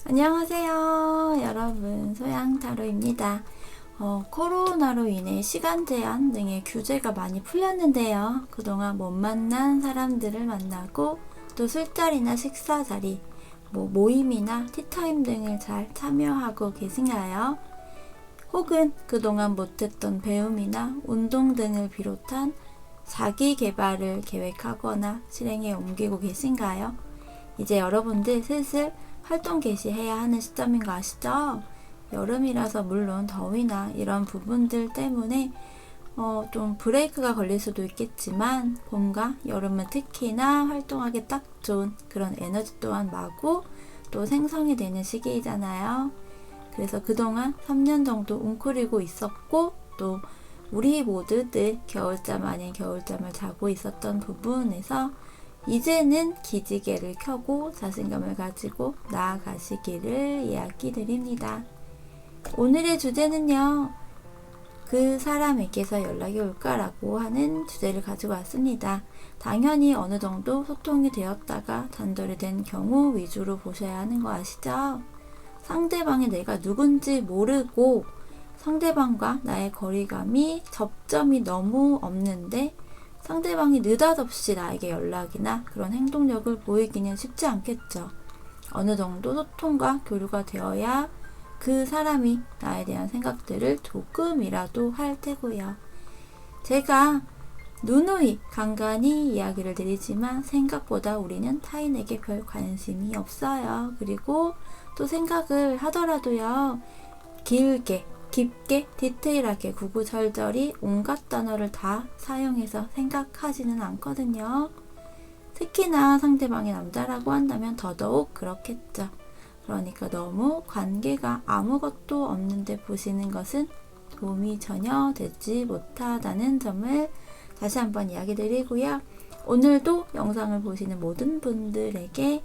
안녕하세요 여러분, 소양타로입니다. 코로나로 인해 시간 제한 등의 규제가 많이 풀렸는데요. 그동안 못 만난 사람들을 만나고 또 술자리나 식사자리, 모임이나 티타임 등을 잘 참여하고 계신가요? 혹은 그동안 못했던 배움이나 운동 등을 비롯한 자기 개발을 계획하거나 실행에 옮기고 계신가요? 이제 여러분들 슬슬 활동 개시해야 하는 시점인 거 아시죠? 여름이라서 물론 더위나 이런 부분들 때문에 좀 브레이크가 걸릴 수도 있겠지만 봄과 여름은 특히나 활동하기 딱 좋은 그런 에너지 또한 마구 또 생성이 되는 시기이잖아요. 그래서 그동안 3년 정도 웅크리고 있었고 또 우리 모두들 겨울잠 아닌 겨울잠을 자고 있었던 부분에서 이제는 기지개를 켜고 자신감을 가지고 나아가시기를 이야기 드립니다. 오늘의 주제는요, 그 사람에게서 연락이 올까라고 하는 주제를 가지고 왔습니다. 당연히 어느 정도 소통이 되었다가 단절이 된 경우 위주로 보셔야 하는 거 아시죠? 상대방이 내가 누군지 모르고 상대방과 나의 거리감이 접점이 너무 없는데 상대방이 느닷없이 나에게 연락이나 그런 행동력을 보이기는 쉽지 않겠죠. 어느 정도 소통과 교류가 되어야 그 사람이 나에 대한 생각들을 조금이라도 할 테고요. 제가 누누이 간간히 이야기를 드리지만 생각보다 우리는 타인에게 별 관심이 없어요. 그리고 또 생각을 하더라도요, 길게 깊게 디테일하게 구구절절히 온갖 단어를 다 사용해서 생각하지는 않거든요. 특히나 상대방이 남자라고 한다면 더더욱 그렇겠죠. 그러니까 너무 관계가 아무것도 없는데 보시는 것은 도움이 전혀 되지 못하다는 점을 다시 한번 이야기 드리고요. 오늘도 영상을 보시는 모든 분들에게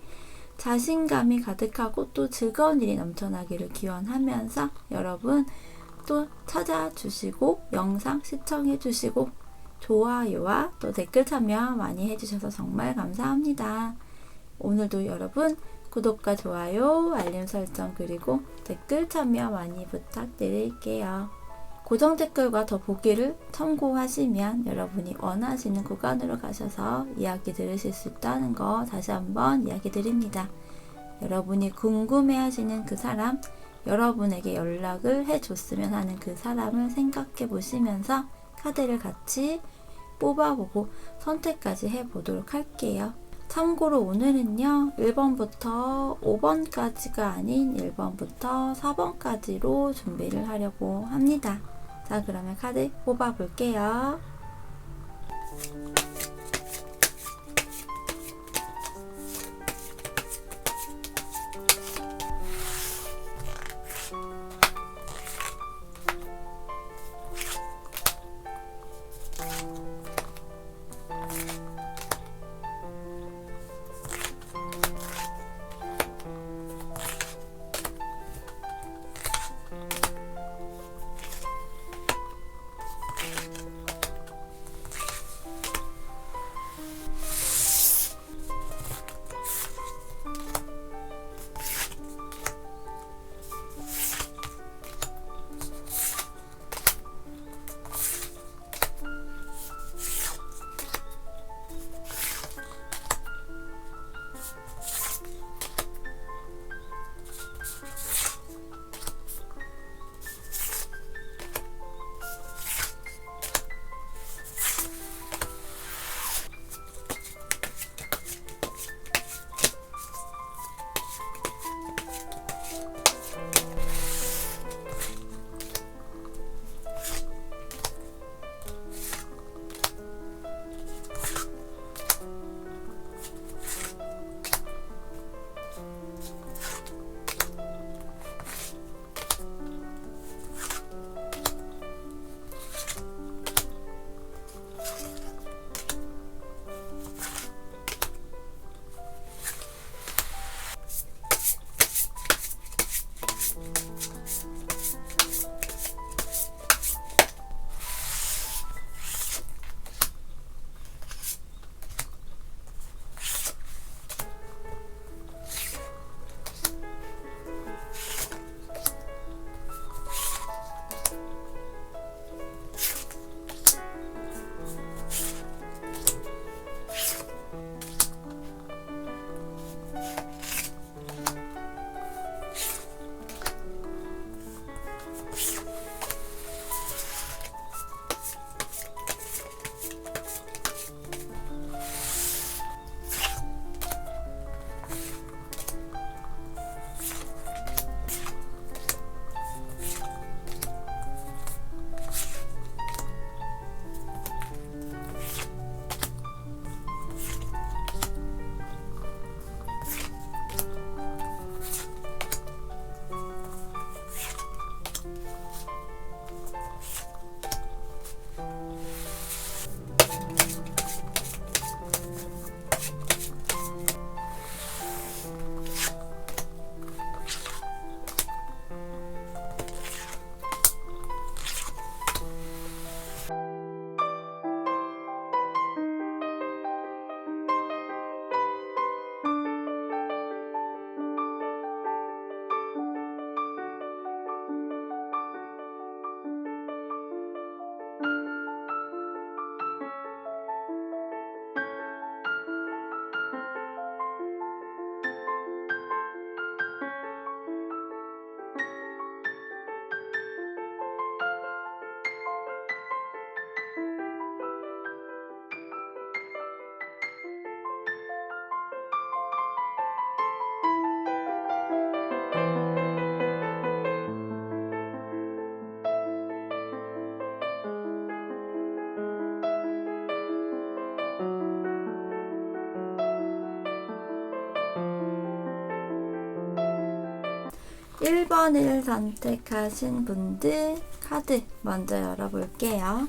자신감이 가득하고 또 즐거운 일이 넘쳐나기를 기원하면서 여러분 또 찾아주시고 영상 시청해주시고 좋아요와 또 댓글 참여 많이 해주셔서 정말 감사합니다. 오늘도 여러분 구독과 좋아요, 알림 설정 그리고 댓글 참여 많이 부탁드릴게요. 고정 댓글과 더보기를 참고하시면 여러분이 원하시는 구간으로 가셔서 이야기 들으실 수 있다는 거 다시 한번 이야기 드립니다. 여러분이 궁금해하시는 그 사람, 여러분에게 연락을 해줬으면 하는 그 사람을 생각해 보시면서 카드를 같이 뽑아보고 선택까지 해보도록 할게요. 참고로 오늘은요, 1번부터 5번까지가 아닌 1번부터 4번까지로 준비를 하려고 합니다. 자, 그러면 카드 뽑아볼게요. 1번을 선택하신 분들 카드 먼저 열어볼게요.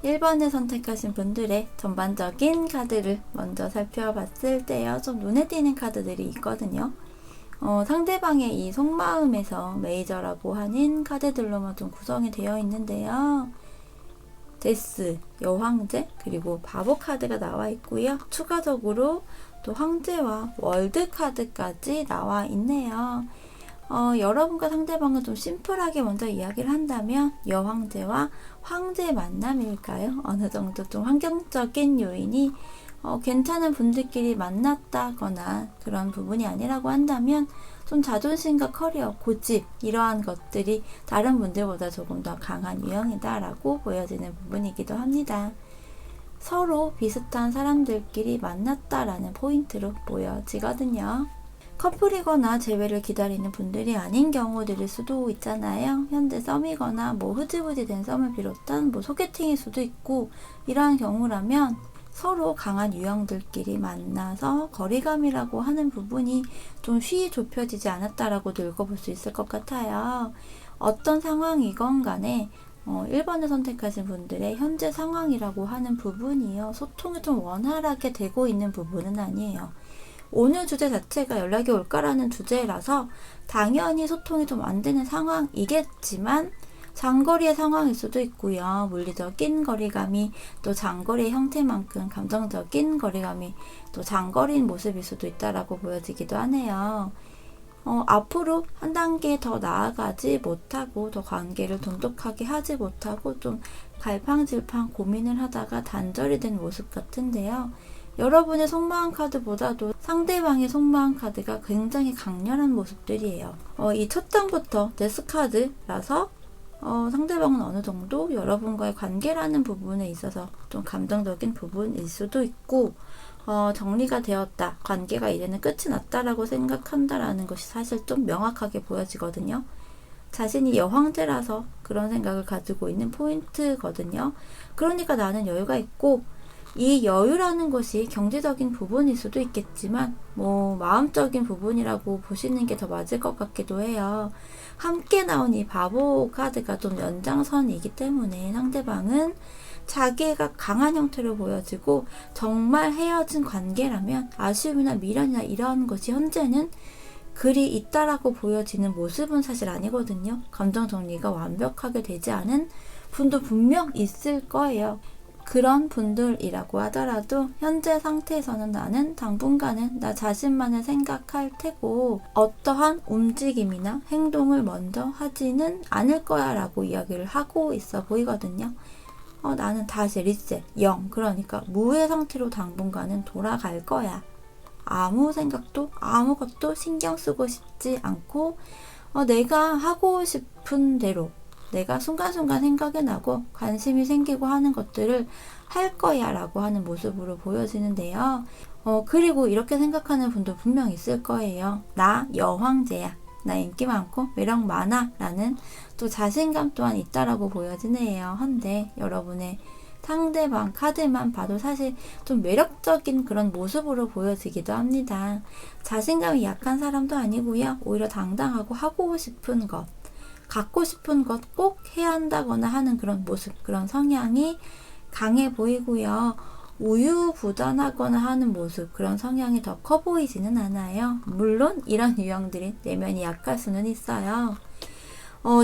1번을 선택하신 분들의 전반적인 카드를 먼저 살펴봤을 때요. 좀 눈에 띄는 카드들이 있거든요. 상대방의 이 속마음에서 메이저라고 하는 카드들로만 좀 구성이 되어 있는데요. 데스, 여황제, 그리고 바보 카드가 나와 있고요. 추가적으로 또 황제와 월드 카드까지 나와 있네요. 여러분과 상대방은 좀 심플하게 먼저 이야기를 한다면 여황제와 황제의 만남일까요? 어느 정도 좀 환경적인 요인이 괜찮은 분들끼리 만났다거나 그런 부분이 아니라고 한다면 좀 자존심과 커리어, 고집 이러한 것들이 다른 분들보다 조금 더 강한 유형이다라고 보여지는 부분이기도 합니다. 서로 비슷한 사람들끼리 만났다라는 포인트로 보여지거든요. 커플이거나 재회를 기다리는 분들이 아닌 경우들일 수도 있잖아요. 현재 썸이거나 흐지부지 된 썸을 비롯한 소개팅일 수도 있고, 이러한 경우라면 서로 강한 유형들끼리 만나서 거리감이라고 하는 부분이 좀 쉬이 좁혀지지 않았다라고도 읽어볼 수 있을 것 같아요. 어떤 상황이건 간에 1번을 선택하신 분들의 현재 상황이라고 하는 부분이요. 소통이 좀 원활하게 되고 있는 부분은 아니에요. 오늘 주제 자체가 연락이 올까라는 주제라서 당연히 소통이 좀 안 되는 상황이겠지만 장거리의 상황일 수도 있고요. 물리적인 거리감이 또 장거리의 형태만큼 감정적인 거리감이 또 장거리인 모습일 수도 있다라고 보여지기도 하네요. 앞으로 한 단계 더 나아가지 못하고 더 관계를 돈독하게 하지 못하고 좀 갈팡질팡 고민을 하다가 단절이 된 모습 같은데요. 여러분의 속마음 카드보다도 상대방의 속마음 카드가 굉장히 강렬한 모습들이에요. 이 첫 장부터 데스 카드라서 상대방은 어느 정도 여러분과의 관계라는 부분에 있어서 좀 감정적인 부분일 수도 있고, 정리가 되었다, 관계가 이제는 끝이 났다라고 생각한다라는 것이 사실 좀 명확하게 보여지거든요. 자신이 여황제라서 그런 생각을 가지고 있는 포인트거든요. 그러니까 나는 여유가 있고, 이 여유라는 것이 경제적인 부분일 수도 있겠지만 마음적인 부분이라고 보시는 게 더 맞을 것 같기도 해요. 함께 나온 이 바보 카드가 좀 연장선이기 때문에 상대방은 자기가 강한 형태로 보여지고, 정말 헤어진 관계라면 아쉬움이나 미련이나 이런 것이 현재는 그리 있다라고 보여지는 모습은 사실 아니거든요. 감정 정리가 완벽하게 되지 않은 분도 분명 있을 거예요. 그런 분들이라고 하더라도 현재 상태에서는 나는 당분간은 나 자신만을 생각할 테고 어떠한 움직임이나 행동을 먼저 하지는 않을 거야 라고 이야기를 하고 있어 보이거든요. 나는 다시 리셋, 0, 그러니까 무의 상태로 당분간은 돌아갈 거야. 아무 생각도 아무것도 신경 쓰고 싶지 않고 내가 하고 싶은 대로, 내가 순간순간 생각이 나고 관심이 생기고 하는 것들을 할 거야 라고 하는 모습으로 보여지는데요. 그리고 이렇게 생각하는 분도 분명 있을 거예요. 나 여황제야, 나 인기 많고 매력 많아 라는 또 자신감 또한 있다라고 보여지네요. 한데 여러분의 상대방 카드만 봐도 사실 좀 매력적인 그런 모습으로 보여지기도 합니다. 자신감이 약한 사람도 아니고요. 오히려 당당하고 하고 싶은 것, 갖고 싶은 것 꼭 해야 한다거나 하는 그런 모습, 그런 성향이 강해 보이고요. 우유부단하거나 하는 모습, 그런 성향이 더 커 보이지는 않아요. 물론 이런 유형들이 내면이 약할 수는 있어요.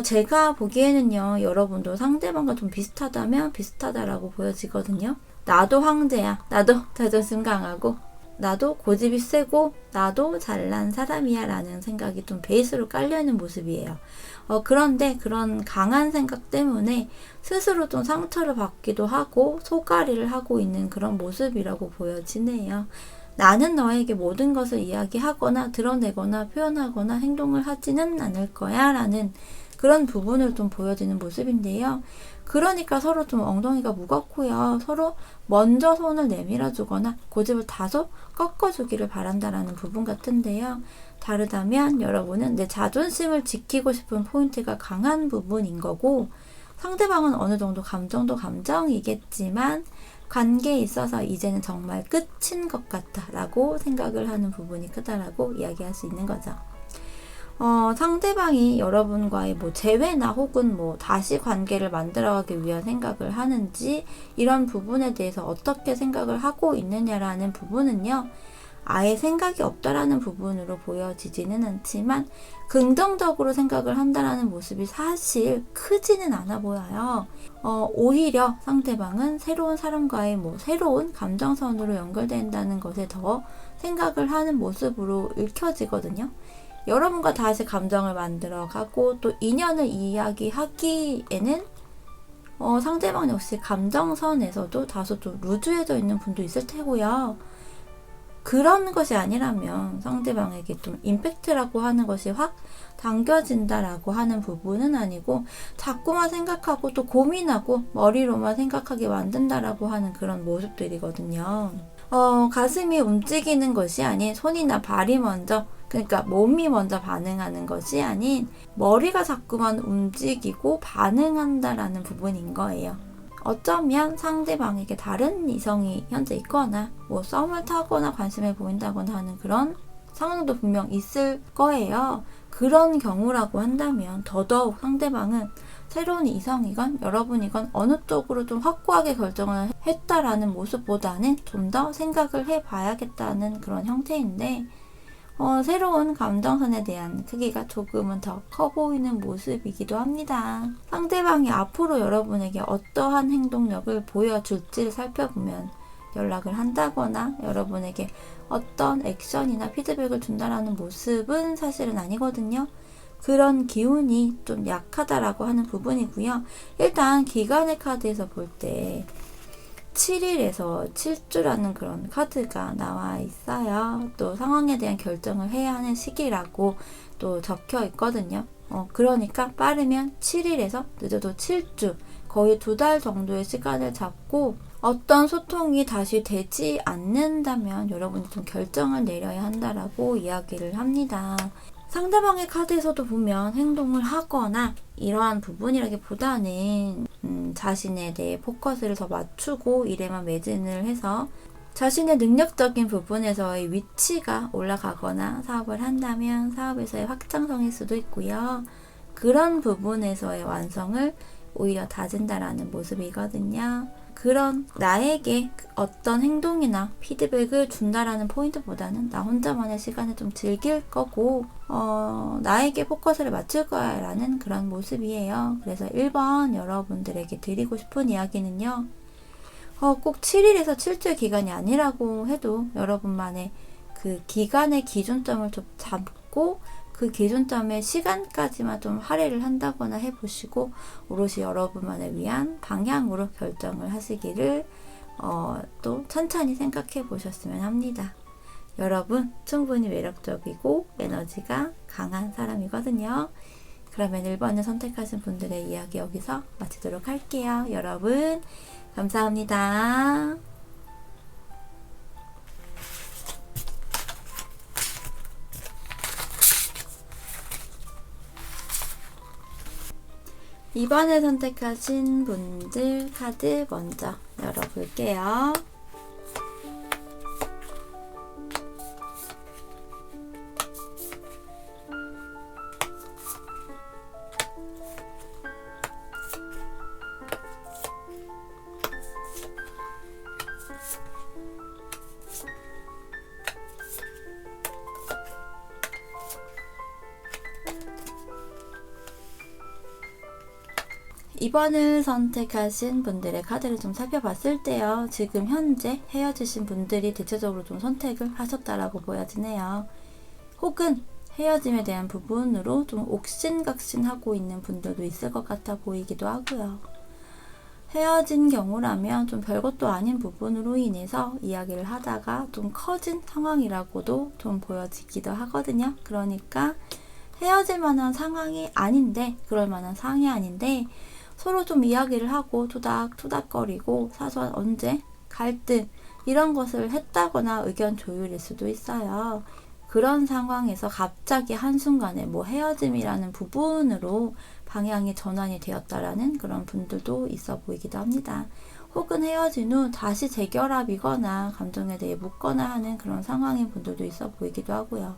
제가 보기에는요, 여러분도 상대방과 좀 비슷하다면 비슷하다라고 보여지거든요. 나도 황제야, 나도 자존심 강하고, 나도 고집이 세고, 나도 잘난 사람이야 라는 생각이 좀 베이스로 깔려있는 모습이에요. 그런데 그런 강한 생각 때문에 스스로 좀 상처를 받기도 하고 소가리를 하고 있는 그런 모습이라고 보여지네요. 나는 너에게 모든 것을 이야기하거나 드러내거나 표현하거나 행동을 하지는 않을 거야 라는 그런 부분을 좀 보여지는 모습인데요. 그러니까 서로 좀 엉덩이가 무겁고요. 서로 먼저 손을 내밀어 주거나 고집을 다소 꺾어주기를 바란다라는 부분 같은데요. 다르다면 여러분은 내 자존심을 지키고 싶은 포인트가 강한 부분인 거고, 상대방은 어느 정도 감정도 감정이겠지만 관계에 있어서 이제는 정말 끝인 것 같다 라고 생각을 하는 부분이 크다라고 이야기할 수 있는 거죠. 상대방이 여러분과의 뭐 재회나 혹은 뭐 다시 관계를 만들어가기 위한 생각을 하는지, 이런 부분에 대해서 어떻게 생각을 하고 있느냐라는 부분은요, 아예 생각이 없다라는 부분으로 보여지지는 않지만 긍정적으로 생각을 한다라는 모습이 사실 크지는 않아 보여요. 오히려 상대방은 새로운 사람과의 뭐 새로운 감정선으로 연결된다는 것에 더 생각을 하는 모습으로 읽혀지거든요. 여러분과 다시 감정을 만들어가고 또 인연을 이야기하기에는 상대방 역시 감정선에서도 다소 좀 루즈해져 있는 분도 있을 테고요. 그런 것이 아니라면 상대방에게 좀 임팩트라고 하는 것이 확 당겨진다라고 하는 부분은 아니고, 자꾸만 생각하고 또 고민하고 머리로만 생각하게 만든다라고 하는 그런 모습들이거든요. 가슴이 움직이는 것이 아닌 손이나 발이 먼저, 그러니까 몸이 먼저 반응하는 것이 아닌 머리가 자꾸만 움직이고 반응한다라는 부분인 거예요. 어쩌면 상대방에게 다른 이성이 현재 있거나 뭐 썸을 타거나 관심을 보인다거나 하는 그런 상황도 분명 있을 거예요. 그런 경우라고 한다면 더더욱 상대방은 새로운 이성이건 여러분이건 어느 쪽으로 좀 확고하게 결정을 했다라는 모습보다는 좀 더 생각을 해봐야겠다는 그런 형태인데, 새로운 감정선에 대한 크기가 조금은 더 커 보이는 모습이기도 합니다. 상대방이 앞으로 여러분에게 어떠한 행동력을 보여줄지를 살펴보면 연락을 한다거나 여러분에게 어떤 액션이나 피드백을 준다라는 모습은 사실은 아니거든요. 그런 기운이 좀 약하다라고 하는 부분이고요. 일단 기간의 카드에서 볼 때 7일에서 7주라는 그런 카드가 나와 있어요. 또 상황에 대한 결정을 해야 하는 시기라고 또 적혀 있거든요. 그러니까 빠르면 7일에서 늦어도 7주, 거의 2달 정도의 시간을 잡고 어떤 소통이 다시 되지 않는다면 여러분이 좀 결정을 내려야 한다라고 이야기를 합니다. 상대방의 카드에서도 보면 행동을 하거나 이러한 부분이라기보다는 자신에 대해 포커스를 더 맞추고 일에만 매진을 해서 자신의 능력적인 부분에서의 위치가 올라가거나 사업을 한다면 사업에서의 확장성일 수도 있고요. 그런 부분에서의 완성을 오히려 다진다라는 모습이거든요. 그런 나에게 어떤 행동이나 피드백을 준다라는 포인트보다는 나 혼자만의 시간을 좀 즐길 거고 나에게 포커스를 맞출 거야 라는 그런 모습이에요. 그래서 1번 여러분들에게 드리고 싶은 이야기는요, 꼭 7일에서 7주의 기간이 아니라고 해도 여러분만의 그 기간의 기준점을 좀 잡고 그 기준점의 시간까지만 좀 할애를 한다거나 해보시고 오롯이 여러분만을 위한 방향으로 결정을 하시기를 또 천천히 생각해 보셨으면 합니다. 여러분 충분히 매력적이고 에너지가 강한 사람이거든요. 그러면 1번을 선택하신 분들의 이야기 여기서 마치도록 할게요. 여러분 감사합니다. 이번에 선택하신 분들 카드 먼저 열어볼게요. 이번을 선택하신 분들의 카드를 좀 살펴봤을 때요, 지금 현재 헤어지신 분들이 대체적으로 좀 선택을 하셨다라고 보여지네요. 혹은 헤어짐에 대한 부분으로 좀 옥신각신하고 있는 분들도 있을 것 같아 보이기도 하고요. 헤어진 경우라면 좀 별것도 아닌 부분으로 인해서 이야기를 하다가 좀 커진 상황이라고도 좀 보여지기도 하거든요. 그러니까 헤어질 만한 상황이 아닌데, 그럴 만한 상황이 아닌데 서로 좀 이야기를 하고 토닥토닥거리고 사소한 언제, 갈등 이런 것을 했다거나 의견 조율일 수도 있어요. 그런 상황에서 갑자기 한순간에 뭐 헤어짐이라는 부분으로 방향이 전환이 되었다라는 그런 분들도 있어 보이기도 합니다. 혹은 헤어진 후 다시 재결합이거나 감정에 대해 묻거나 하는 그런 상황인 분들도 있어 보이기도 하고요.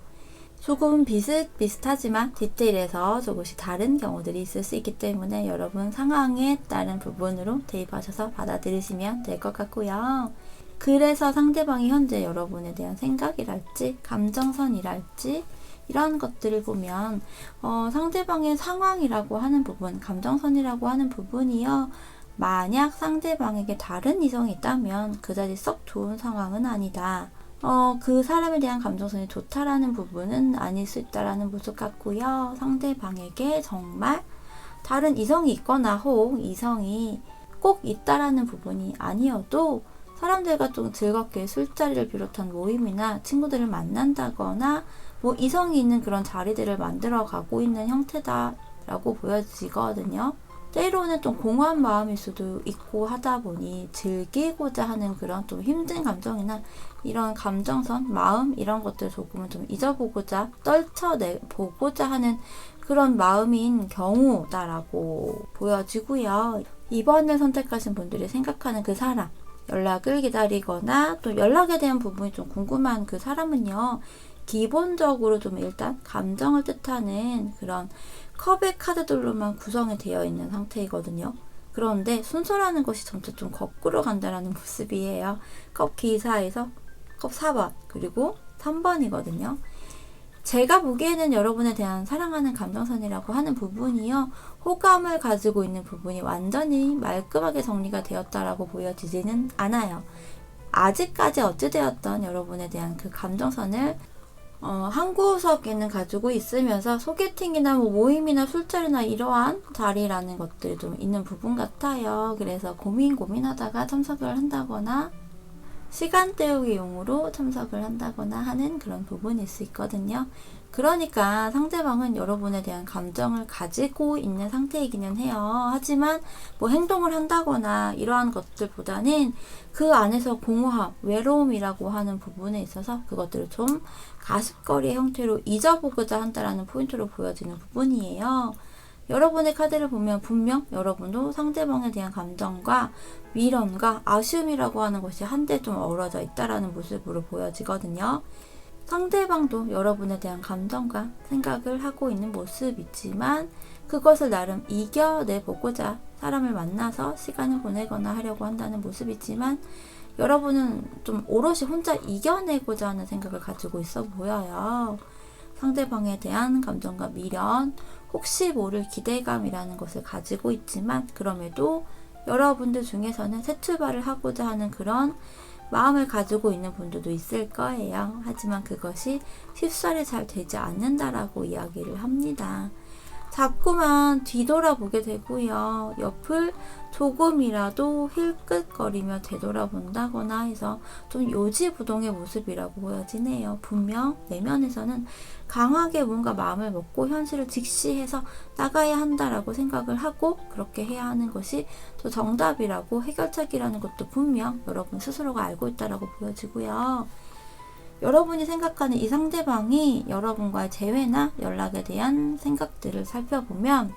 조금 비슷하지만 디테일에서 조금씩 다른 경우들이 있을 수 있기 때문에 여러분 상황에 따른 부분으로 대입하셔서 받아들이시면 될 것 같고요. 그래서 상대방이 현재 여러분에 대한 생각이랄지 감정선이랄지 이런 것들을 보면 상대방의 상황이라고 하는 부분, 감정선이라고 하는 부분이요. 만약 상대방에게 다른 이성이 있다면 그다지 썩 좋은 상황은 아니다. 그 사람에 대한 감정선이 좋다라는 부분은 아닐 수 있다라는 모습 같고요. 상대방에게 정말 다른 이성이 있거나 혹 이성이 꼭 있다라는 부분이 아니어도 사람들과 좀 즐겁게 술자리를 비롯한 모임이나 친구들을 만난다거나 뭐 이성이 있는 그런 자리들을 만들어 가고 있는 형태다라고 보여지거든요. 때로는 좀 공허한 마음일 수도 있고 하다 보니 즐기고자 하는 그런 좀 힘든 감정이나 이런 감정선, 마음 이런 것들 조금은 좀 잊어보고자 떨쳐내보고자 하는 그런 마음인 경우다라고 보여지고요. 이번을 선택하신 분들이 생각하는 그 사람, 연락을 기다리거나 또 연락에 대한 부분이 좀 궁금한 그 사람은요. 기본적으로 좀 일단 감정을 뜻하는 그런 컵의 카드들로만 구성이 되어 있는 상태이거든요. 그런데 순서라는 것이 점차 좀 거꾸로 간다는 모습이에요. 컵 기사에서 컵 4번 그리고 3번이거든요. 제가 보기에는 여러분에 대한 사랑하는 감정선이라고 하는 부분이요. 호감을 가지고 있는 부분이 완전히 말끔하게 정리가 되었다라고 보여지지는 않아요. 아직까지 어찌되었던 여러분에 대한 그 감정선을 한 구석에는 가지고 있으면서 소개팅이나 뭐 모임이나 술자리나 이러한 자리라는 것들이 좀 있는 부분 같아요. 그래서 고민하다가 참석을 한다거나 시간 때우기 용으로 참석을 한다거나 하는 그런 부분일 수 있거든요. 그러니까 상대방은 여러분에 대한 감정을 가지고 있는 상태이기는 해요. 하지만 뭐 행동을 한다거나 이러한 것들보다는 그 안에서 공허함, 외로움이라고 하는 부분에 있어서 그것들을 좀 가십거리의 형태로 잊어보고자 한다라는 포인트로 보여지는 부분이에요. 여러분의 카드를 보면 분명 여러분도 상대방에 대한 감정과 미련과 아쉬움이라고 하는 것이 한데 좀 어우러져 있다라는 모습으로 보여지거든요. 상대방도 여러분에 대한 감정과 생각을 하고 있는 모습이지만 그것을 나름 이겨내보고자 사람을 만나서 시간을 보내거나 하려고 한다는 모습이지만 여러분은 좀 오롯이 혼자 이겨내고자 하는 생각을 가지고 있어 보여요. 상대방에 대한 감정과 미련, 혹시 모를 기대감이라는 것을 가지고 있지만 그럼에도 여러분들 중에서는 새 출발을 하고자 하는 그런 마음을 가지고 있는 분들도 있을 거예요. 하지만 그것이 쉽사리 잘 되지 않는다라고 이야기를 합니다. 자꾸만 뒤돌아보게 되고요. 옆을 조금이라도 힐끗거리며 되돌아본다거나 해서 좀 요지부동의 모습이라고 보여지네요. 분명 내면에서는 강하게 뭔가 마음을 먹고 현실을 직시해서 나가야 한다라고 생각을 하고 그렇게 해야 하는 것이 또 정답이라고 해결책이라는 것도 분명 여러분 스스로가 알고 있다라고 보여지고요. 여러분이 생각하는 이 상대방이 여러분과의 재회나 연락에 대한 생각들을 살펴보면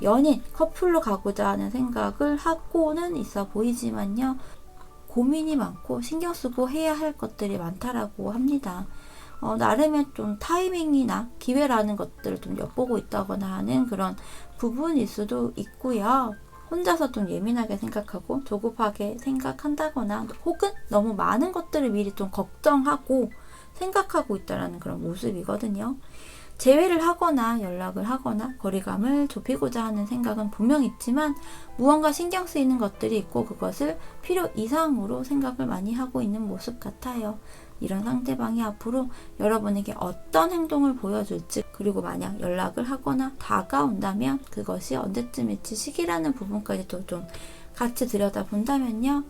연인, 커플로 가고자 하는 생각을 하고는 있어 보이지만요. 고민이 많고 신경 쓰고 해야 할 것들이 많다라고 합니다. 나름의 좀 타이밍이나 기회라는 것들을 좀 엿보고 있다거나 하는 그런 부분일 수도 있고요. 혼자서 좀 예민하게 생각하고 조급하게 생각한다거나 혹은 너무 많은 것들을 미리 좀 걱정하고 생각하고 있다는 그런 모습이거든요. 재회를 하거나 연락을 하거나 거리감을 좁히고자 하는 생각은 분명 있지만 무언가 신경 쓰이는 것들이 있고 그것을 필요 이상으로 생각을 많이 하고 있는 모습 같아요. 이런 상대방이 앞으로 여러분에게 어떤 행동을 보여줄지, 그리고 만약 연락을 하거나 다가온다면 그것이 언제쯤일지 시기라는 부분까지도 좀 같이 들여다본다면요.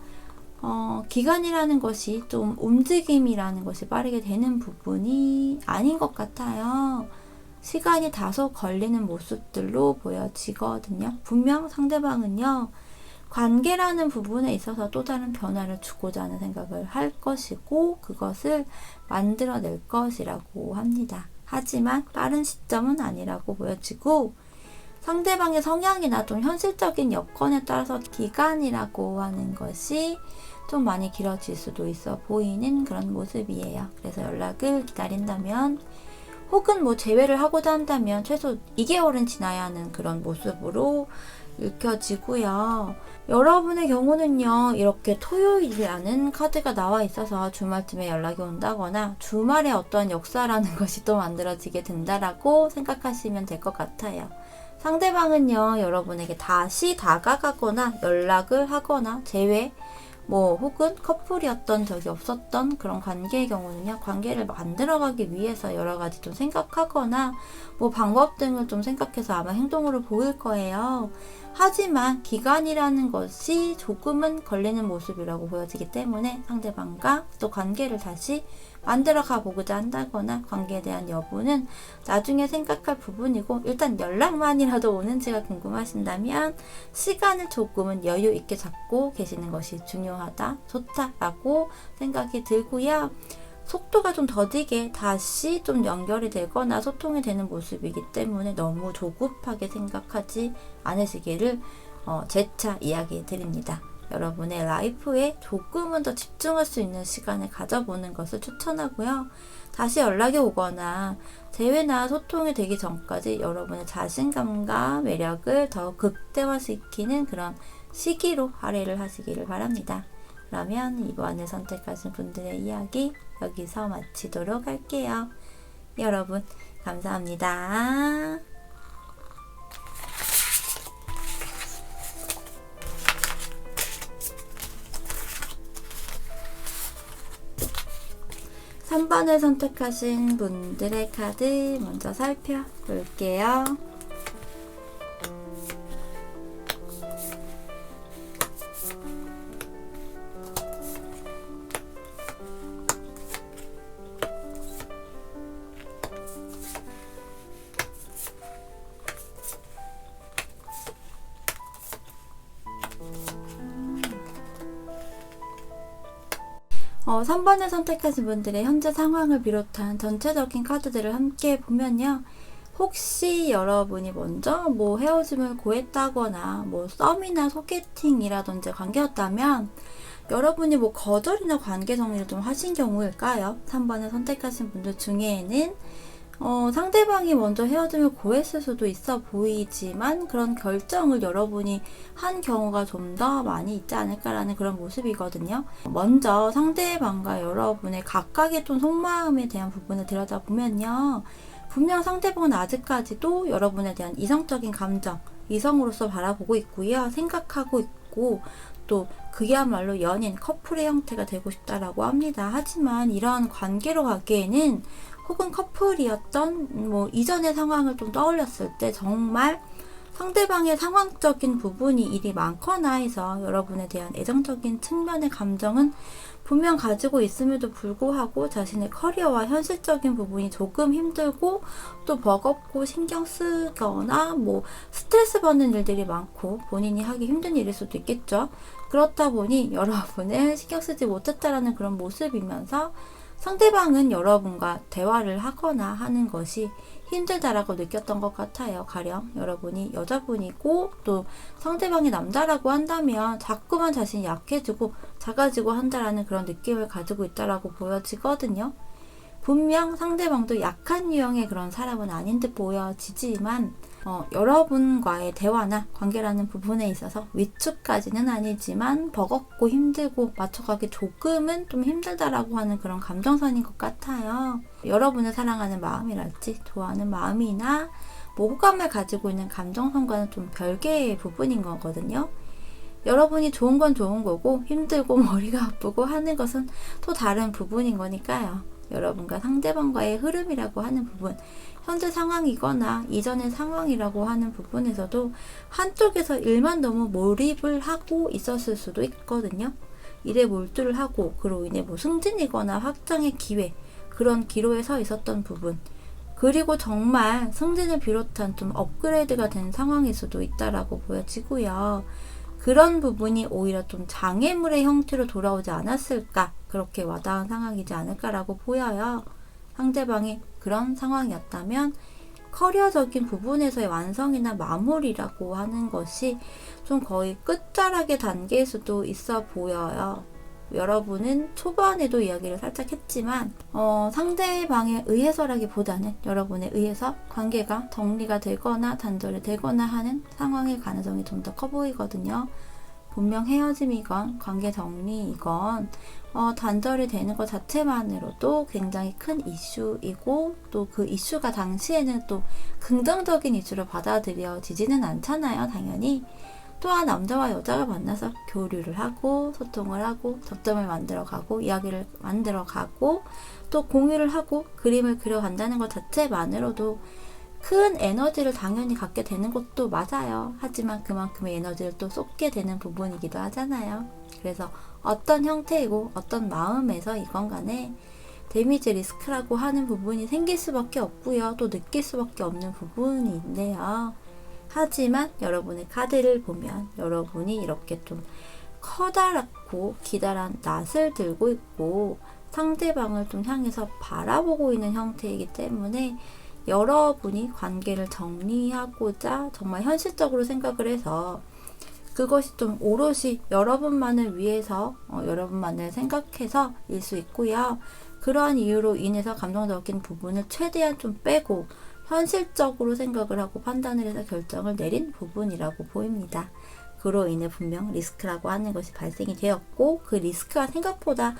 기간이라는 것이 좀 움직임이라는 것이 빠르게 되는 부분이 아닌 것 같아요. 시간이 다소 걸리는 모습들로 보여지거든요. 분명 상대방은요, 관계라는 부분에 있어서 또 다른 변화를 주고자 하는 생각을 할 것이고 그것을 만들어낼 것이라고 합니다. 하지만 빠른 시점은 아니라고 보여지고, 상대방의 성향이나 좀 현실적인 여건에 따라서 기간이라고 하는 것이 좀 많이 길어질 수도 있어 보이는 그런 모습이에요. 그래서 연락을 기다린다면, 혹은 뭐 재회를 하고자 한다면 최소 2개월은 지나야 하는 그런 모습으로 읽혀지고요. 여러분의 경우는요, 이렇게 토요일이라는 카드가 나와 있어서 주말쯤에 연락이 온다거나 주말에 어떠한 역사라는 것이 또 만들어지게 된다라고 생각하시면 될 것 같아요. 상대방은요, 여러분에게 다시 다가가거나 연락을 하거나 재회, 혹은 커플이었던 적이 없었던 그런 관계의 경우는요, 관계를 만들어가기 위해서 여러 가지 좀 생각하거나 방법 등을 좀 생각해서 아마 행동으로 보일 거예요. 하지만 기간이라는 것이 조금은 걸리는 모습이라고 보여지기 때문에 상대방과 또 관계를 다시 만들어 가보고자 한다거나 관계에 대한 여부는 나중에 생각할 부분이고, 일단 연락만이라도 오는지가 궁금하신다면 시간을 조금은 여유 있게 잡고 계시는 것이 중요하다, 좋다라고 생각이 들고요. 속도가 좀 더디게 다시 좀 연결이 되거나 소통이 되는 모습이기 때문에 너무 조급하게 생각하지 않으시기를 재차 이야기 드립니다. 여러분의 라이프에 조금은 더 집중할 수 있는 시간을 가져보는 것을 추천하고요. 다시 연락이 오거나 재회나 소통이 되기 전까지 여러분의 자신감과 매력을 더 극대화시키는 그런 시기로 할애를 하시기를 바랍니다. 그러면 이번에 선택하신 분들의 이야기 여기서 마치도록 할게요. 여러분 감사합니다. 3번을 선택하신 분들의 카드 먼저 살펴볼게요. 어, 3번을 선택하신 분들의 현재 상황을 비롯한 전체적인 카드들을 함께 보면요. 혹시 여러분이 먼저 헤어짐을 고했다거나 썸이나 소개팅이라든지 관계였다면 여러분이 거절이나 관계 정리를 좀 하신 경우일까요? 3번을 선택하신 분들 중에는 상대방이 먼저 헤어짐을 고했을 수도 있어 보이지만 그런 결정을 여러분이 한 경우가 좀 더 많이 있지 않을까라는 그런 모습이거든요. 먼저 상대방과 여러분의 각각의 좀 속마음에 대한 부분을 들여다보면요. 분명 상대방은 아직까지도 여러분에 대한 이성적인 감정, 이성으로서 바라보고 있고요. 생각하고 있고 또 그야말로 연인, 커플의 형태가 되고 싶다라고 합니다. 하지만 이러한 관계로 가기에는 혹은 커플이었던 이전의 상황을 좀 떠올렸을 때 정말 상대방의 상황적인 부분이 일이 많거나 해서 여러분에 대한 애정적인 측면의 감정은 분명 가지고 있음에도 불구하고 자신의 커리어와 현실적인 부분이 조금 힘들고 또 버겁고 신경 쓰거나 스트레스 받는 일들이 많고 본인이 하기 힘든 일일 수도 있겠죠. 그렇다 보니 여러분을 신경 쓰지 못했다라는 그런 모습이면서 상대방은 여러분과 대화를 하거나 하는 것이 힘들다라고 느꼈던 것 같아요. 가령 여러분이 여자분이고 또 상대방이 남자라고 한다면 자꾸만 자신이 약해지고 작아지고 한다라는 그런 느낌을 가지고 있다라고 보여지거든요. 분명 상대방도 약한 유형의 그런 사람은 아닌 듯 보여지지만 여러분과의 대화나 관계라는 부분에 있어서 위축까지는 아니지만 버겁고 힘들고 맞춰가기 조금은 좀 힘들다라고 하는 그런 감정선인 것 같아요. 여러분을 사랑하는 마음이랄지 좋아하는 마음이나 호감을 가지고 있는 감정선과는 좀 별개의 부분인 거거든요. 여러분이 좋은 건 좋은 거고 힘들고 머리가 아프고 하는 것은 또 다른 부분인 거니까요. 여러분과 상대방과의 흐름이라고 하는 부분, 현재 상황이거나 이전의 상황이라고 하는 부분에서도 한쪽에서 일만 너무 몰입을 하고 있었을 수도 있거든요. 일에 몰두를 하고 그로 인해 뭐 승진이거나 확장의 기회, 그런 기로에 서 있었던 부분, 그리고 정말 승진을 비롯한 좀 업그레이드가 된 상황일 수도 있다라고 보여지고요. 그런 부분이 오히려 좀 장애물의 형태로 돌아오지 않았을까, 그렇게 와닿은 상황이지 않을까라고 보여요. 상대방이 그런 상황이었다면 커리어적인 부분에서의 완성이나 마무리라고 하는 것이 좀 거의 끝자락의 단계일 수도 있어 보여요. 여러분은 초반에도 이야기를 살짝 했지만 상대방에 의해서라기보다는 여러분에 의해서 관계가 정리가 되거나 단절이 되거나 하는 상황일 가능성이 좀 더 커 보이거든요. 분명 헤어짐이건 관계 정리이건 단절이 되는 것 자체만으로도 굉장히 큰 이슈이고, 또 그 이슈가 당시에는 또 긍정적인 이슈로 받아들여지지는 않잖아요, 당연히. 또한 남자와 여자가 만나서 교류를 하고 소통을 하고 접점을 만들어가고 이야기를 만들어가고 또 공유를 하고 그림을 그려간다는 것 자체만으로도 큰 에너지를 당연히 갖게 되는 것도 맞아요. 하지만 그만큼의 에너지를 또 쏟게 되는 부분이기도 하잖아요. 그래서 어떤 형태이고 어떤 마음에서 이건 간에 데미지 리스크라고 하는 부분이 생길 수밖에 없고요. 또 느낄 수밖에 없는 부분인데요. 하지만 여러분의 카드를 보면 여러분이 이렇게 좀 커다랗고 기다란 낫을 들고 있고 상대방을 좀 향해서 바라보고 있는 형태이기 때문에 여러분이 관계를 정리하고자 정말 현실적으로 생각을 해서 그것이 좀 오롯이 여러분만을 위해서 여러분만을 생각해서 일 수 있고요. 그러한 이유로 인해서 감정적인 부분을 최대한 좀 빼고 현실적으로 생각을 하고 판단을 해서 결정을 내린 부분이라고 보입니다. 그로 인해 분명 리스크라고 하는 것이 발생이 되었고 그 리스크가 생각보다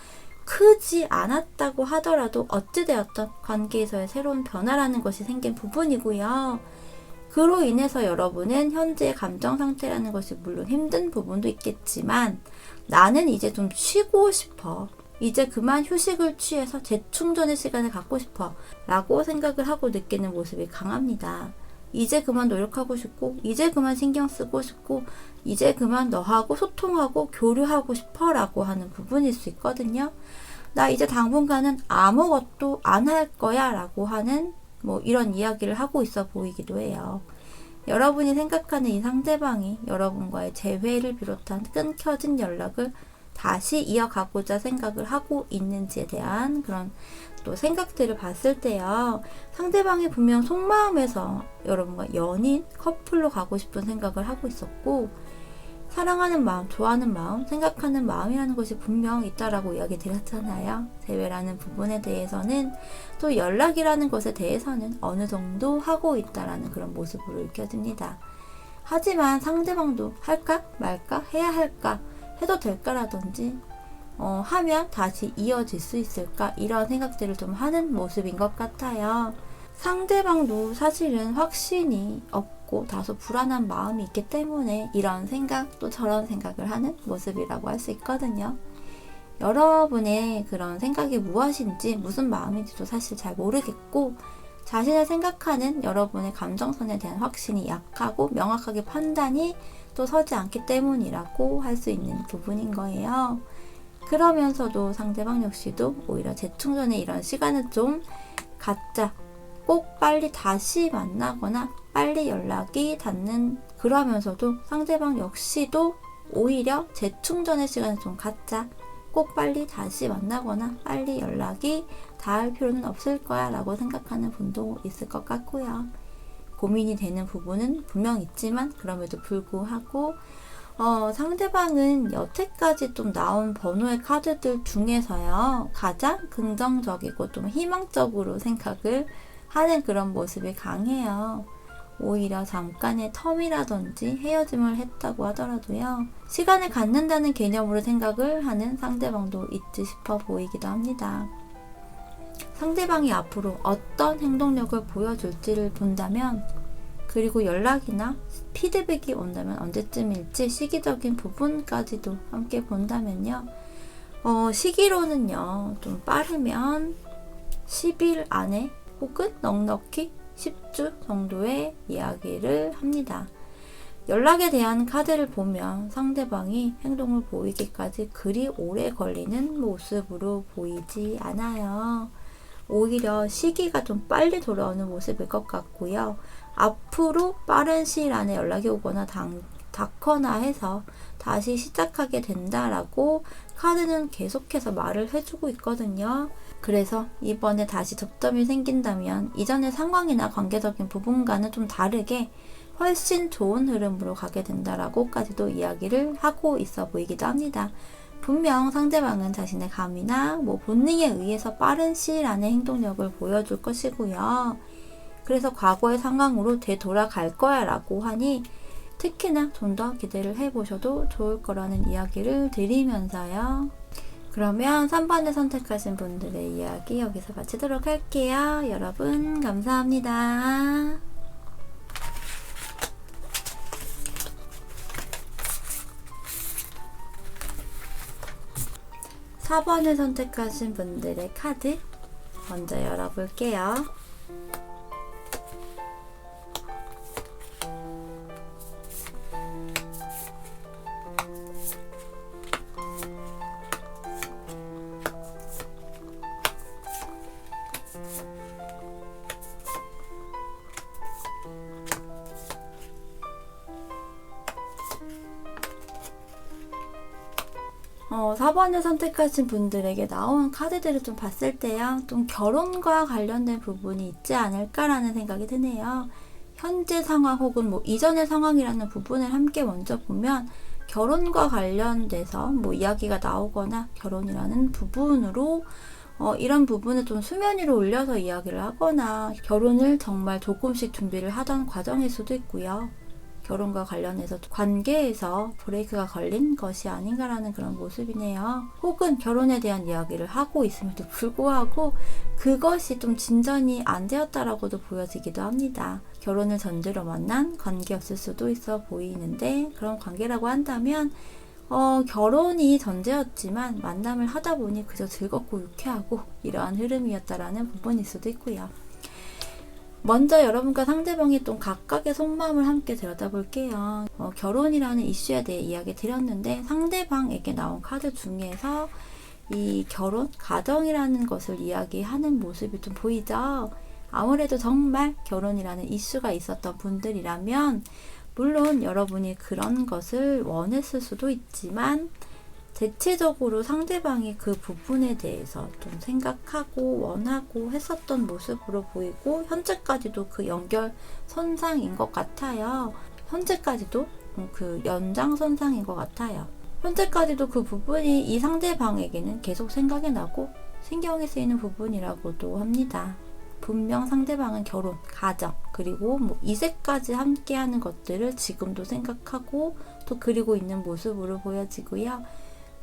크지 않았다고 하더라도 어찌되었던 관계에서의 새로운 변화라는 것이 생긴 부분이고요. 그로 인해서 여러분은 현재의 감정 상태라는 것이 물론 힘든 부분도 있겠지만 나는 이제 좀 쉬고 싶어. 이제 그만 휴식을 취해서 재충전의 시간을 갖고 싶어 라고 생각을 하고 느끼는 모습이 강합니다. 이제 그만 노력하고 싶고 이제 그만 신경 쓰고 싶고 이제 그만 너하고 소통하고 교류하고 싶어 라고 하는 부분일 수 있거든요. 나 이제 당분간은 아무것도 안 할 거야 라고 하는 이런 이야기를 하고 있어 보이기도 해요. 여러분이 생각하는 이 상대방이 여러분과의 재회를 비롯한 끊겨진 연락을 다시 이어가고자 생각을 하고 있는지에 대한 그런 또 생각들을 봤을 때요. 상대방이 분명 속마음에서 여러분과 연인, 커플로 가고 싶은 생각을 하고 있었고 사랑하는 마음, 좋아하는 마음, 생각하는 마음이라는 것이 분명 있다라고 이야기 드렸잖아요. 재회라는 부분에 대해서는 또 연락이라는 것에 대해서는 어느 정도 하고 있다라는 그런 모습으로 읽혀집니다. 하지만 상대방도 할까 말까 해야 할까 해도 될까라든지 하면 다시 이어질 수 있을까 이런 생각들을 좀 하는 모습인 것 같아요. 상대방도 사실은 확신이 없고 다소 불안한 마음이 있기 때문에 이런 생각 또 저런 생각을 하는 모습이라고 할 수 있거든요. 여러분의 그런 생각이 무엇인지 무슨 마음인지도 사실 잘 모르겠고 자신을 생각하는 여러분의 감정선에 대한 확신이 약하고 명확하게 판단이 또 서지 않기 때문이라고 할 수 있는 부분인 거예요. 그러면서도 상대방 역시도 오히려 재충전의 이런 시간을 좀 갖자. 꼭 빨리 다시 만나거나 빨리 연락이 닿는 그러면서도 상대방 역시도 오히려 재충전의 시간을 좀 갖자. 꼭 빨리 다시 만나거나 빨리 연락이 닿을 필요는 없을 거야 라고 생각하는 분도 있을 것 같고요. 고민이 되는 부분은 분명 있지만 그럼에도 불구하고 상대방은 여태까지 좀 나온 번호의 카드들 중에서요 가장 긍정적이고 좀 희망적으로 생각을 하는 그런 모습이 강해요. 오히려 잠깐의 텀이라든지 헤어짐을 했다고 하더라도요 시간을 갖는다는 개념으로 생각을 하는 상대방도 있지 싶어 보이기도 합니다. 상대방이 앞으로 어떤 행동력을 보여줄지를 본다면 그리고 연락이나 피드백이 온다면 언제쯤일지 시기적인 부분까지도 함께 본다면요. 시기로는요, 좀 빠르면 10일 안에 혹은 넉넉히 10주 정도의 이야기를 합니다. 연락에 대한 카드를 보면 상대방이 행동을 보이기까지 그리 오래 걸리는 모습으로 보이지 않아요. 오히려 시기가 좀 빨리 돌아오는 모습일 것 같고요. 앞으로 빠른 시일 안에 연락이 오거나 닿거나 해서 다시 시작하게 된다라고 카드는 계속해서 말을 해주고 있거든요. 그래서 이번에 다시 접점이 생긴다면 이전의 상황이나 관계적인 부분과는 좀 다르게 훨씬 좋은 흐름으로 가게 된다라고까지도 이야기를 하고 있어 보이기도 합니다. 분명 상대방은 자신의 감이나 본능에 의해서 빠른 시일 안에 행동력을 보여줄 것이고요. 그래서 과거의 상황으로 되돌아갈 거야 라고 하니 특히나 좀 더 기대를 해보셔도 좋을 거라는 이야기를 드리면서요. 그러면 3번을 선택하신 분들의 이야기 여기서 마치도록 할게요. 여러분 감사합니다. 4번을 선택하신 분들의 카드 먼저 열어볼게요. 어, 4번을 선택하신 분들에게 나온 카드들을 좀 봤을 때요, 좀 결혼과 관련된 부분이 있지 않을까라는 생각이 드네요. 현재 상황 혹은 이전의 상황이라는 부분을 함께 먼저 보면 결혼과 관련돼서 이야기가 나오거나 결혼이라는 부분으로 이런 부분을 좀 수면 위로 올려서 이야기를 하거나 결혼을 정말 조금씩 준비를 하던 과정일 수도 있고요. 결혼과 관련해서 관계에서 브레이크가 걸린 것이 아닌가라는 그런 모습이네요. 혹은 결혼에 대한 이야기를 하고 있음에도 불구하고 그것이 좀 진전이 안 되었다라고도 보여지기도 합니다. 결혼을 전제로 만난 관계였을 수도 있어 보이는데, 그런 관계라고 한다면 결혼이 전제였지만 만남을 하다 보니 그저 즐겁고 유쾌하고 이러한 흐름이었다라는 부분일 수도 있고요. 먼저 여러분과 상대방이 좀 각각의 속마음을 함께 들여다볼게요. 결혼이라는 이슈에 대해 이야기 드렸는데 상대방에게 나온 카드 중에서 이 결혼, 가정이라는 것을 이야기하는 모습이 좀 보이죠? 아무래도 정말 결혼이라는 이슈가 있었던 분들이라면 물론 여러분이 그런 것을 원했을 수도 있지만 대체적으로 상대방이 그 부분에 대해서 좀 생각하고 원하고 했었던 모습으로 보이고 현재까지도 그 연결선상인 것 같아요. 현재까지도 그 연장선상인 것 같아요. 현재까지도 그 부분이 이 상대방에게는 계속 생각이 나고 신경이 쓰이는 부분이라고도 합니다. 분명 상대방은 결혼, 가정, 그리고 이세까지 함께하는 것들을 지금도 생각하고 또 그리고 있는 모습으로 보여지고요.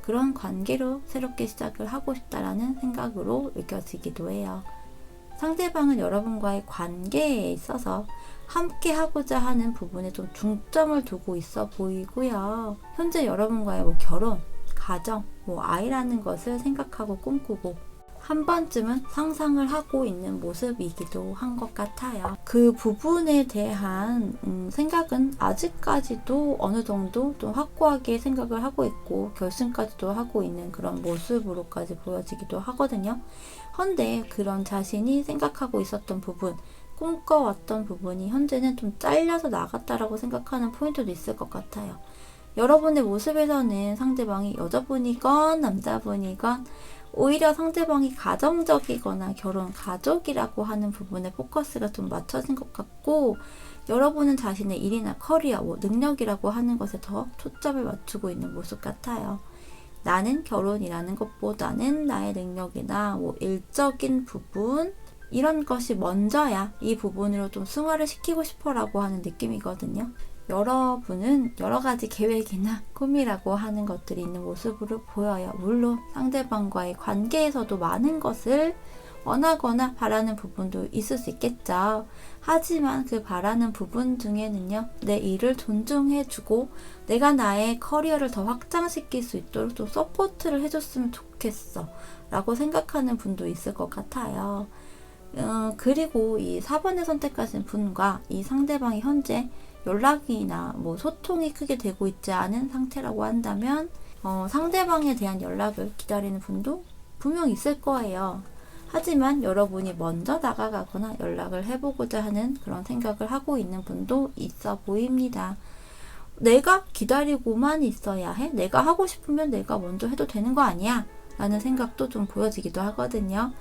그런 관계로 새롭게 시작을 하고 싶다라는 생각으로 느껴지기도 해요. 상대방은 여러분과의 관계에 있어서 함께 하고자 하는 부분에 좀 중점을 두고 있어 보이고요. 현재 여러분과의 결혼, 가정, 아이라는 것을 생각하고 꿈꾸고 한 번쯤은 상상을 하고 있는 모습이기도 한 것 같아요. 그 부분에 대한 생각은 아직까지도 어느 정도 좀 확고하게 생각을 하고 있고 결심까지도 하고 있는 그런 모습으로까지 보여지기도 하거든요. 헌데 그런 자신이 생각하고 있었던 부분, 꿈꿔왔던 부분이 현재는 좀 잘려서 나갔다라고 생각하는 포인트도 있을 것 같아요. 여러분의 모습에서는 상대방이 여자분이건 남자분이건 오히려 상대방이 가정적이거나 결혼, 가족이라고 하는 부분에 포커스가 좀 맞춰진 것 같고 여러분은 자신의 일이나 커리어, 능력이라고 하는 것에 더 초점을 맞추고 있는 모습 같아요. 나는 결혼이라는 것보다는 나의 능력이나 일적인 부분 이런 것이 먼저야 이 부분으로 좀 승화를 시키고 싶어라고 하는 느낌이거든요. 여러분은 여러 가지 계획이나 꿈이라고 하는 것들이 있는 모습으로 보여요. 물론 상대방과의 관계에서도 많은 것을 원하거나 바라는 부분도 있을 수 있겠죠. 하지만 그 바라는 부분 중에는요, 내 일을 존중해주고 내가 나의 커리어를 더 확장시킬 수 있도록 또 서포트를 해줬으면 좋겠어 라고 생각하는 분도 있을 것 같아요. 그리고 이 4번을 선택하신 분과 이 상대방이 현재 연락이나 뭐 소통이 크게 되고 있지 않은 상태라고 한다면 상대방에 대한 연락을 기다리는 분도 분명 있을 거예요. 하지만 여러분이 먼저 다가가거나 연락을 해보고자 하는 그런 생각을 하고 있는 분도 있어 보입니다. 내가 기다리고만 있어야 해? 내가 하고 싶으면 내가 먼저 해도 되는 거 아니야? 라는 생각도 좀 보여지기도 하거든요.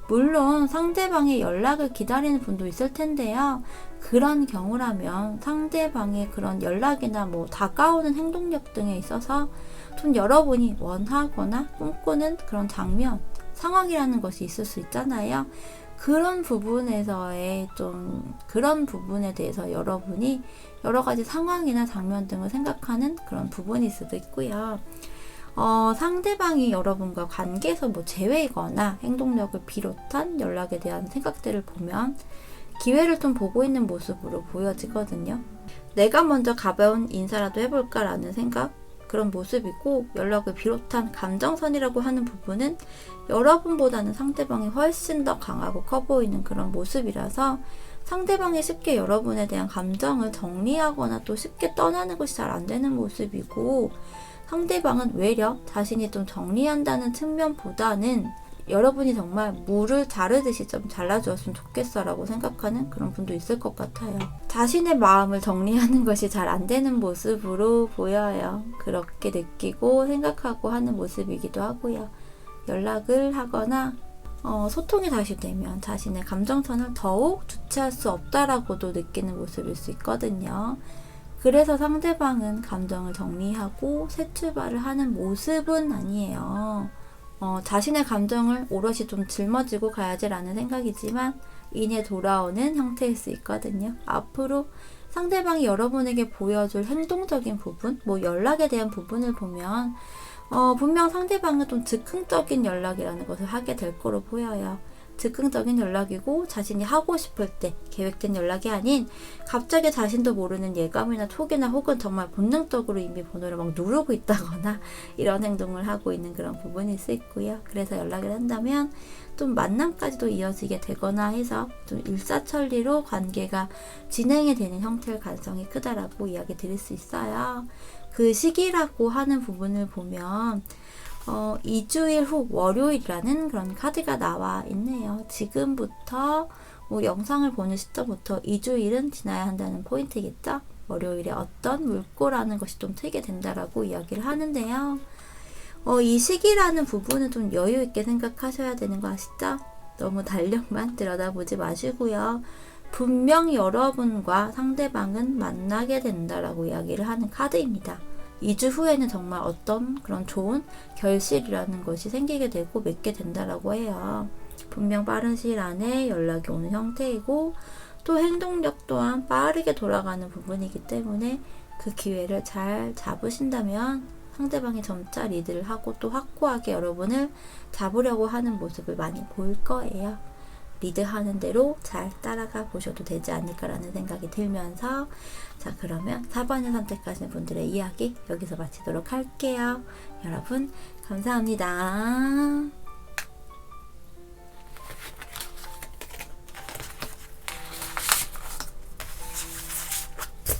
물론 상대방의 연락을 기다리는 분도 있을 텐데요. 그런 경우라면 상대방의 그런 연락이나 뭐 다가오는 행동력 등에 있어서 좀 여러분이 원하거나 꿈꾸는 그런 장면, 상황이라는 것이 있을 수 있잖아요. 그런 부분에서의 그런 부분에 대해서 여러분이 여러 가지 상황이나 장면 등을 생각하는 그런 부분일 수도 있고요. 상대방이 여러분과 관계에서 뭐 제외이거나 행동력을 비롯한 연락에 대한 생각들을 보면 기회를 좀 보고 있는 모습으로 보여지거든요. 내가 먼저 가벼운 인사라도 해볼까라는 생각, 그런 모습이고, 연락을 비롯한 감정선이라고 하는 부분은 여러분보다는 상대방이 훨씬 더 강하고 커 보이는 그런 모습이라서 상대방이 쉽게 여러분에 대한 감정을 정리하거나 또 쉽게 떠나는 것이 잘 안 되는 모습이고, 상대방은 외려 자신이 좀 정리한다는 측면보다는 여러분이 정말 물을 자르듯이 좀 잘라주었으면 좋겠어 라고 생각하는 그런 분도 있을 것 같아요. 자신의 마음을 정리하는 것이 잘 안 되는 모습으로 보여요. 그렇게 느끼고 생각하고 하는 모습이기도 하고요. 연락을 하거나 소통이 다시 되면 자신의 감정선을 더욱 주체할 수 없다라고도 느끼는 모습일 수 있거든요. 그래서 상대방은 감정을 정리하고 새 출발을 하는 모습은 아니에요. 자신의 감정을 오롯이 좀 짊어지고 가야지라는 생각이지만 이내 돌아오는 형태일 수 있거든요. 앞으로 상대방이 여러분에게 보여줄 행동적인 부분, 뭐 연락에 대한 부분을 보면 분명 상대방은 좀 즉흥적인 연락이라는 것을 하게 될 거로 보여요. 즉흥적인 연락이고 자신이 하고 싶을 때 계획된 연락이 아닌 갑자기 자신도 모르는 예감이나 촉이나 혹은 정말 본능적으로 이미 번호를 막 누르고 있다거나 이런 행동을 하고 있는 그런 부분일 수 있고요. 그래서 연락을 한다면 좀 만남까지도 이어지게 되거나 해서 좀 일사천리로 관계가 진행이 되는 형태일 가능성이 크다라고 이야기 드릴 수 있어요. 그 시기라고 하는 부분을 보면 2주일 후 월요일이라는 그런 카드가 나와 있네요. 지금부터 영상을 보는 시점부터 2주일은 지나야 한다는 포인트겠죠? 월요일에 어떤 물꼬라는 것이 좀 트게 된다라고 이야기를 하는데요. 이 시기라는 부분은 좀 여유 있게 생각하셔야 되는 거 아시죠? 너무 달력만 들여다보지 마시고요. 분명 여러분과 상대방은 만나게 된다라고 이야기를 하는 카드입니다. 2주 후에는 정말 어떤 그런 좋은 결실이라는 것이 생기게 되고 맺게 된다라고 해요. 분명 빠른 시일 안에 연락이 오는 형태이고 또 행동력 또한 빠르게 돌아가는 부분이기 때문에 그 기회를 잘 잡으신다면 상대방이 점차 리드를 하고 또 확고하게 여러분을 잡으려고 하는 모습을 많이 보일 거예요. 리드하는 대로 잘 따라가 보셔도 되지 않을까라는 생각이 들면서 자, 그러면 4번을 선택하신 분들의 이야기 여기서 마치도록 할게요. 여러분 감사합니다.